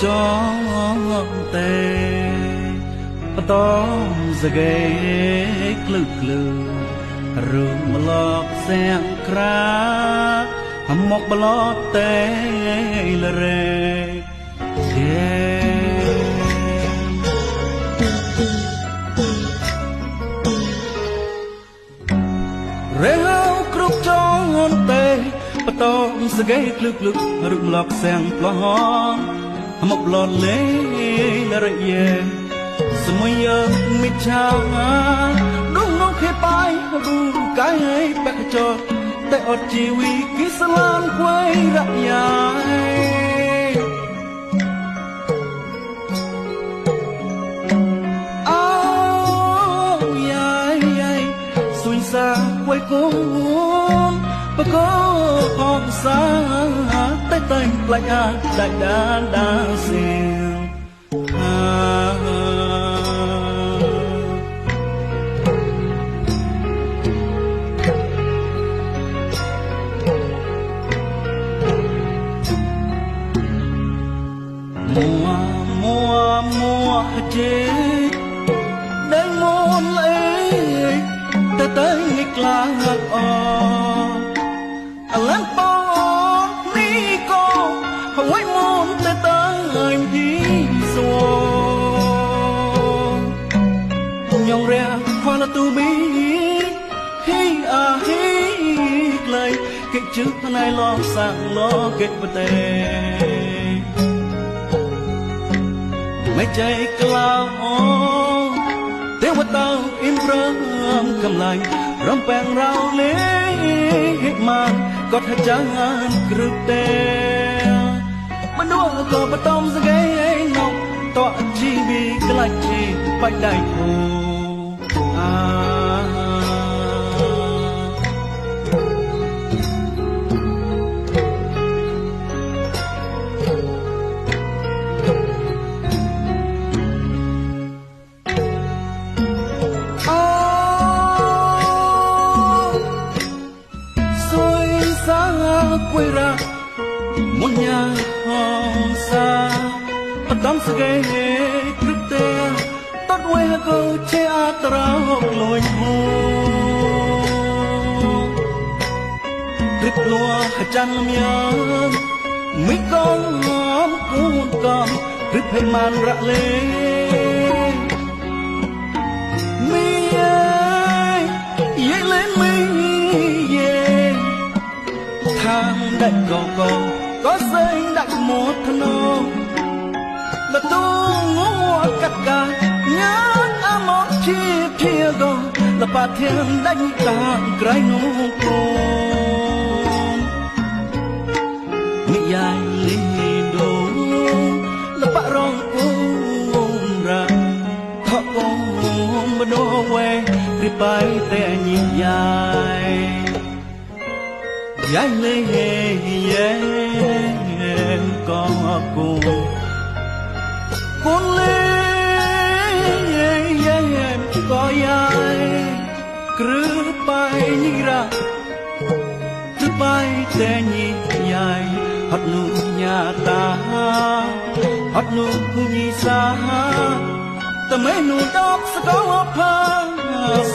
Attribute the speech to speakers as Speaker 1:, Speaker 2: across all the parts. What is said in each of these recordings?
Speaker 1: จองเตปตอมสเกกลึกลือรูมลอกแสงคราหมกบลอดเตละเรเทเรื่องครุกจองเตปตอมสเกกลึกลึกรูมลอกแสงปลอมหมกบลอดเล่ละเรเยสมัยมิชาดุงนกให้ไปดูกายให้แปะจอดแต่อดชีวิตกิสลานไว้รักยายเอายายสุยสาไว้กุนปะก็ออกสาแต่แต่งปลายอาได้ดาเสียงเจได้มนเลยแต่เต้ยไม่กล้าหักออกอันลันปอกนี่ก็เอาไว้มนแต่เต้ยพี่สวงยองเรียกพอละตูบีให้ให้ไกลเก็บจึกในล้อสั่งล้อเก็บประเตไม่ใจกล้าเทวดาอินพรามกำลังรำแปลงเราเลี้ยมาก็ทัจานกรึบเตะมันดูก็ปตอมสเกยนกต่อชีวิตกลายชีไปได้ผูquê ra một nhà hồng xa bắt đắm sự ghê cực tê tốt quê hà câu che á tra học lôi hồ rít lùa hà chăn miếng mấy con ngóm cuốn con rít hay man rạ lê mi ơi dậy lên mi thang đại cầu có dây đại một thân ô là tu ngô cắt ca nhớ một chia chia gò là bà thiên đánh tàng cái nô con mi dài lên đồ là bà rong ôm ra thọ con bên đồ quê đi bay tè nhìn dài dáng lê có cùng con lê có ai cứ bay như ra cứ bay tê nhị dài hót nụ nhà ta hót nụ nhị xa ta mấy nụ đọc sẽ có hộp ha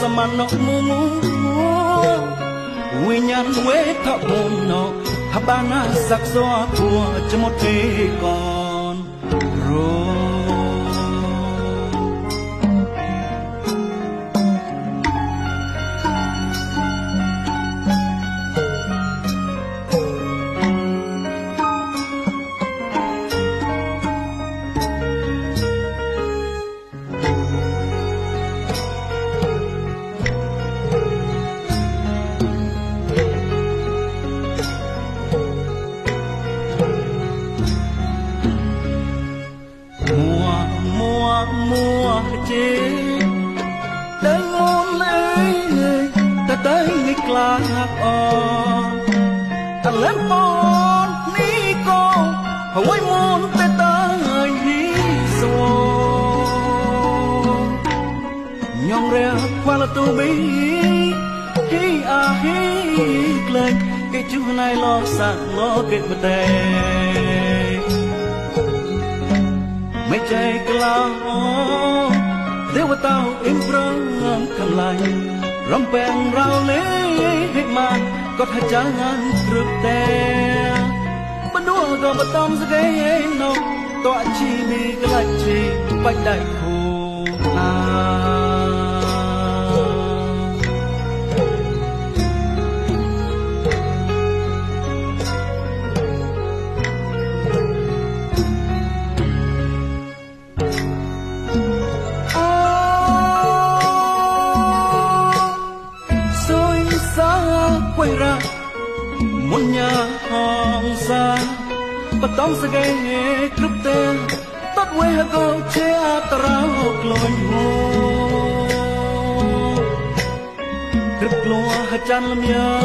Speaker 1: sa mà nọ muaวิญญาณเวทะมนต์ฮับบานาสักซ้อทั่วจะหมดที่ก่อนรู้เจได้งงเลยแต่ได้ไม่กล้าหักอ่อนแต่เล่นปอนนี่ก็เอาไว้มนแต่ตายที่สวงยองเรียกว่าละตูบีที่ให้ไกลเก็บจุในหลอกสั่งล้อเก็บมาแต่ ไม่ใจกล้าเทวตาเอ็มพร้อมคำลายรำแปลงเราเล่ให้มันก็ถ้าจางกรึบแต่บรรดาก็มาต้อมสกายนกตัวชีมีกลัดชีไปได้คู่อา quay ra một nhà hàng xa bắt tóm sẽ gây cướp tên tốt quay hà cô che trao lôi hồ cướp lúa hà chan làm nhớ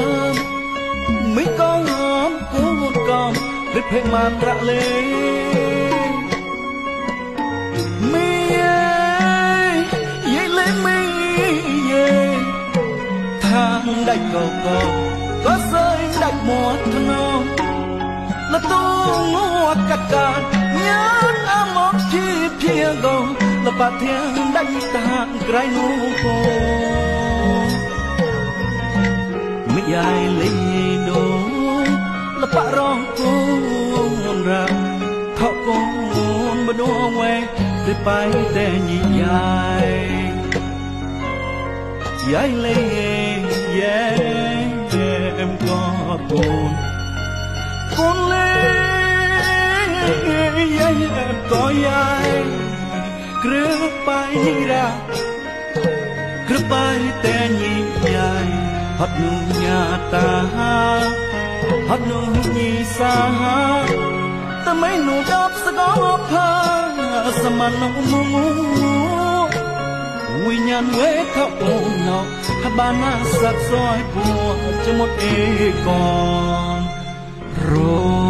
Speaker 1: mấy con ngóm của một con cướp hệ màn rạ lê mi dây lên mi thang đại cầu cầu có rơi đại mùa thân ông là tu ngô cắt cạn nhớ một chi phía gầu là bà thiên đánh tạng gái nô cô mấy ai lấy đồ là bà rong cô ra thọ con bà đua ngoe để bay để nhìn dài dài lên em có con lên em có dài cứ bay ra cứ bay te nhìn dài hót nụ nhà ta hót nụ nhì xa ta mấy nụ đáp sẽ có phá sa mà nó ngu quy nhàn quê thọ ồn nọ hà ba na sạc soi của cho một ê con rồi